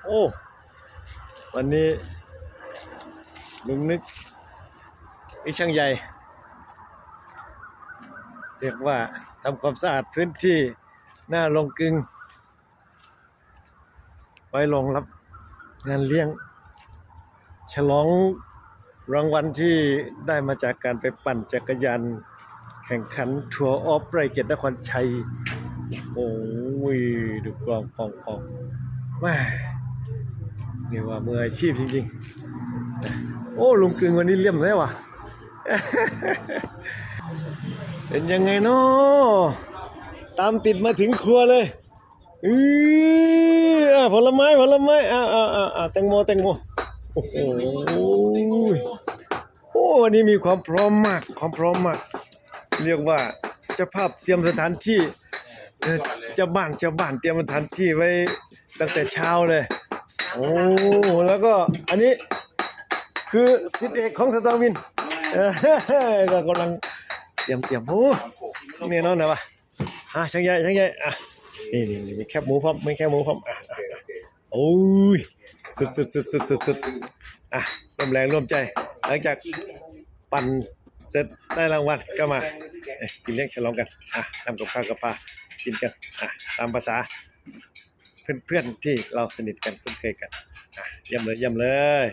โอ้วันนี้ลุงนึกอีช่างใหญ่เรียกว่าทำความสะอาดพื้นที่หน้าโรงกลึงไว้รองรับงานเลี้ยงฉลองรางวัลที่ได้มาจากการไปปั่นจักรยานแข่งขันทัวร์ออฟไร่เกียรตินครชัยโอ้ยดูกองว้านี่ว่ามืออาชีพจริงๆโอ้ลุงกึ่งวันนี้เลี่ยมแล้วว่ะ เป็นยังไงเนาะตามติดมาถึงครัวเลยผลไม้แตงโมโอ้โหวันนี้มีความพร้อมมากเรียกว่าเจ้าภาพเตรียมสถานที่เจ้าบ้านเตรียมสถานที่ไว้ตั้งแต่เช้าเลยโอ้แล้วก็อันนี้คือศิษย์เอกของสตาร์วินก็กำลังเตรียมโอ้เนี่ยน้องนะวะช่างใหญ่อ่ะนี่มีแคบหมูพร้อมไม่แคบหมูพร้อมโอ้ยสุดอ่ะร่วมแรงร่วมใจหลังจากปั่นเสร็จได้รางวัลก็มากินเลี้ยงฉลองกันทำกับข้าวกับปลากินกันตามภาษาเพื่อนที่เราสนิทกันคุ้นเคยกันเยี่ยมเลย